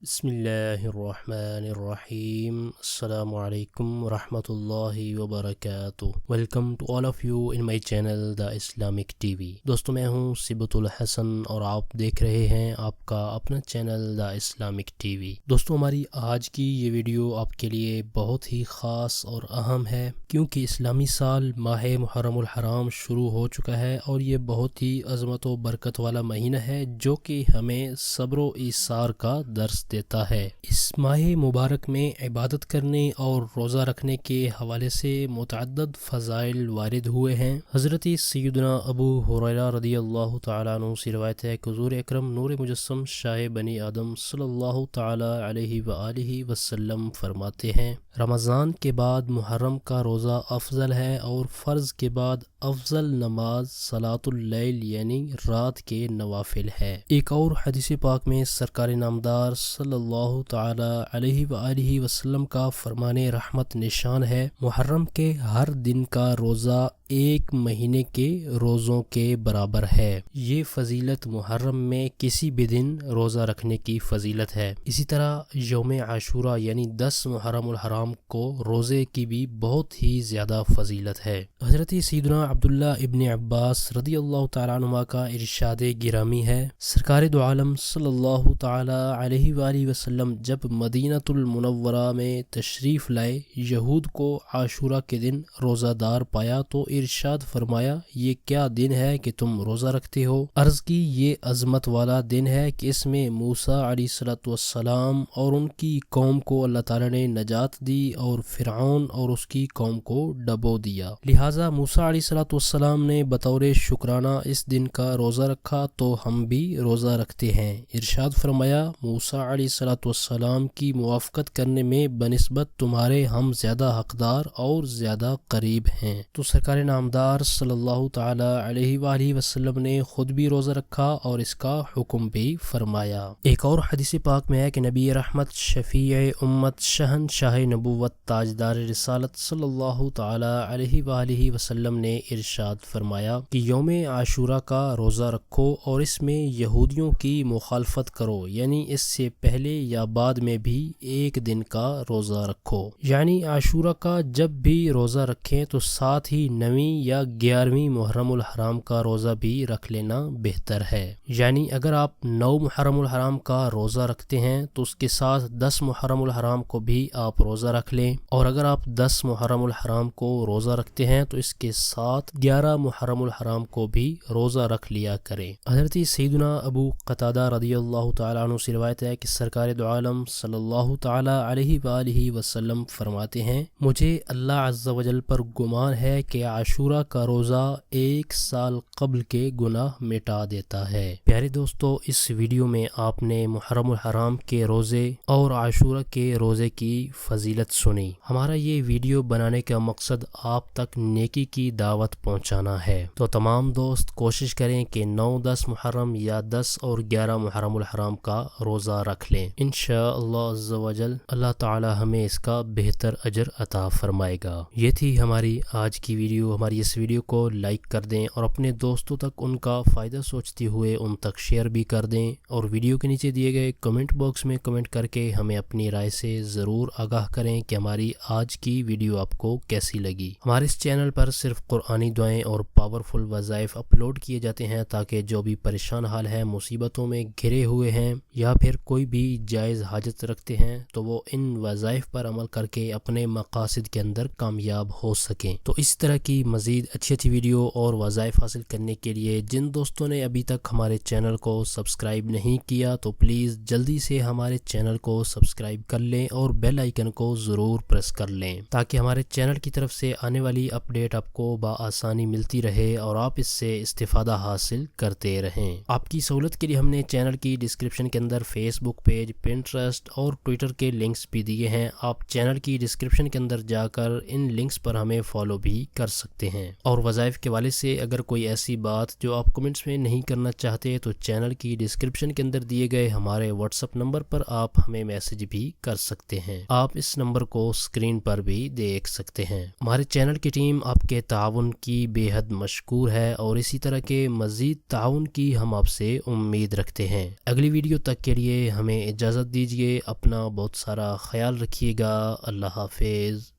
بسم اللہ الرحمن الرحیم السلام علیکم ورحمۃ اللہ وبرکاتہ۔ Welcome to all of you in my channel the Islamic T V. دوستو میں ہوں سبتالحسن اور آپ دیکھ رہے ہیں آپ کا اپنا channel the Islamic T V. دوستو ہماری آج کی یہ ویڈیو آپ کے لیے بہت ہی خاص اور اہم ہے، کیونکہ اسلامی سال ماہ محرم الحرام شروع ہو چکا ہے اور یہ بہت ہی عظمت و برکت والا مہینہ ہے جو کہ ہمیں صبر و ایثار کا درس دیتا ہے۔ اس ماہ مبارک میں عبادت کرنے اور روزہ رکھنے کے حوالے سے متعدد فضائل وارد ہوئے ہیں۔ حضرت سیدنا ابو ہریرہ رضی اللہ تعالیٰ عنہ سے روایت ہے کہ حضور اکرم نور مجسم شاہ بنی آدم صلی اللہ تعالیٰ علیہ وآلہ وسلم فرماتے ہیں، رمضان کے بعد محرم کا روزہ افضل ہے اور فرض کے بعد افضل نماز صلاۃ اللیل یعنی رات کے نوافل ہے۔ ایک اور حدیث پاک میں سرکار نامدار صلی اللہ تعالی علیہ وآلہ وسلم کا فرمان رحمت نشان ہے، محرم کے ہر دن کا روزہ ایک مہینے کے روزوں کے برابر ہے۔ یہ فضیلت محرم میں کسی بھی دن روزہ رکھنے کی فضیلت ہے۔ اسی طرح یوم عاشورہ یعنی 10 محرم الحرام کو روزے کی بھی بہت ہی زیادہ فضیلت ہے۔ حضرت سیدنا عبداللہ ابن عباس رضی اللہ تعالیٰ عنہ کا ارشاد گرامی ہے، سرکار دو عالم صلی اللہ تعالی علیہ وآلہ وسلم جب مدینہ المنورہ میں تشریف لائے، یہود کو عاشورہ کے دن روزہ دار پایا تو ارشاد فرمایا، یہ کیا دن ہے کہ تم روزہ رکھتے ہو؟ عرض کی، یہ عظمت والا دن ہے کہ اس میں موسیٰ علیہ السلام اور ان کی قوم کو اللہ تعالی نے نجات دی اور فرعون اور اس کی قوم کو ڈبو دیا، لہٰذا موسیٰ علیہ السلام نے بطور شکرانہ اس دن کا روزہ رکھا تو ہم بھی روزہ رکھتے ہیں۔ ارشاد فرمایا، موسیٰ علیہ السلام کی موافقت کرنے میں بنسبت تمہارے ہم زیادہ حقدار اور زیادہ قریب ہیں۔ تو سرکار نامدار صلی اللہ تعالی علیہ وآلہ وسلم نے خود بھی روزہ رکھا اور اس کا حکم بھی فرمایا۔ ایک اور حدیث پاک میں ہے کہ نبی رحمت، شفیع امت، شہنشاہ نبوت، تاجدار رسالت صلی اللہ تعالی علیہ وآلہ وسلم نے ارشاد فرمایا کہ یوم عاشورہ کا روزہ رکھو اور اس میں یہودیوں کی مخالفت کرو، یعنی اس سے پہلے یا بعد میں بھی ایک دن کا روزہ رکھو۔ یعنی عاشورہ کا جب بھی روزہ رکھیں تو ساتھ ہی 9ویں یا 11ویں محرم الحرام کا روزہ بھی رکھ لینا بہتر ہے۔ یعنی اگر آپ 9 محرم الحرام کا روزہ رکھتے ہیں تو اس کے ساتھ 10 محرم الحرام کو بھی آپ روزہ رکھ لیں، اور اگر آپ 10 محرم الحرام کو روزہ رکھتے ہیں تو اس کے ساتھ 11 محرم الحرام کو بھی روزہ رکھ لیا کریں۔ حضرت سیدنا ابو قتادہ رضی اللہ تعالیٰ عنہ سے روایت ہے کہ سرکار دو عالم صلی اللہ تعالیٰ علیہ وآلہ وسلم فرماتے ہیں، مجھے اللہ عز و جل پر گمان ہے کہ عاشورہ کا روزہ 1 سال قبل کے گناہ مٹا دیتا ہے۔ پیارے دوستو، اس ویڈیو میں آپ نے محرم الحرام کے روزے اور عاشورہ کے روزے کی فضیلت سنی۔ ہمارا یہ ویڈیو بنانے کا مقصد آپ تک نیکی کی دعوت پہنچانا ہے، تو تمام دوست کوشش کریں کہ 9، 10 محرم یا 10 اور 11 محرم الحرام کا روزہ رکھ لیں۔ انشاءاللہ عز و جل اللہ تعالی ہمیں اس کا بہتر اجر عطا فرمائے گا۔ یہ تھی ہماری آج کی ویڈیو۔ ہماری اس ویڈیو کو لائک کر دیں اور اپنے دوستوں تک ان کا فائدہ سوچتے ہوئے ان تک شیئر بھی کر دیں، اور ویڈیو کے نیچے دیے گئے کمنٹ باکس میں کمنٹ کر کے ہمیں اپنی رائے سے ضرور آگاہ کریں کہ ہماری آج کی ویڈیو آپ کو کیسی لگی۔ ہمارے اس چینل پر صرف قرآنی دعائیں اور پاورفل وظائف اپلوڈ کیے جاتے ہیں تاکہ جو بھی پریشان حال ہے، مصیبتوں میں گھرے ہوئے ہیں یا پھر کوئی بھی جائز حاجت رکھتے ہیں تو وہ ان وظائف پر عمل کر کے اپنے مقاصد کے اندر کامیاب ہو سکیں۔ تو اس طرح کی مزید اچھی اچھی ویڈیو اور وظائف حاصل کرنے کے لیے جن دوستوں نے ابھی تک ہمارے چینل کو سبسکرائب نہیں کیا تو پلیز جلدی سے ہمارے چینل کو سبسکرائب کر لیں اور بیل آئیکن کو ضرور پریس کر لیں تاکہ ہمارے چینل کی طرف سے آنے والی اپڈیٹ آپ کو بآسانی ملتی رہے اور آپ اس سے استفادہ حاصل کرتے رہیں۔ آپ کی سہولت کے لیے ہم نے چینل کی ڈسکرپشن کے اندر فیس بک پیج، پنٹرسٹ اور ٹویٹر کے لنکس بھی دیے ہیں۔ آپ چینل کی ڈسکرپشن کے اندر جا کر ان لنکس پر ہمیں فالو بھی کر سکتے سکتے ہیں۔ اور وظائف کے والے سے اگر کوئی ایسی بات جو آپ کمنٹس میں نہیں کرنا چاہتے تو چینل کی ڈسکرپشن کے اندر دیے گئے ہمارے واٹس ایپ نمبر پر آپ ہمیں میسج بھی کر سکتے ہیں۔ آپ اس نمبر کو اسکرین پر بھی دیکھ سکتے ہیں۔ ہمارے چینل کی ٹیم آپ کے تعاون کی بے حد مشکور ہے اور اسی طرح کے مزید تعاون کی ہم آپ سے امید رکھتے ہیں۔ اگلی ویڈیو تک کے لیے ہمیں اجازت دیجیے، اپنا بہت سارا خیال رکھیے گا۔ اللہ حافظ۔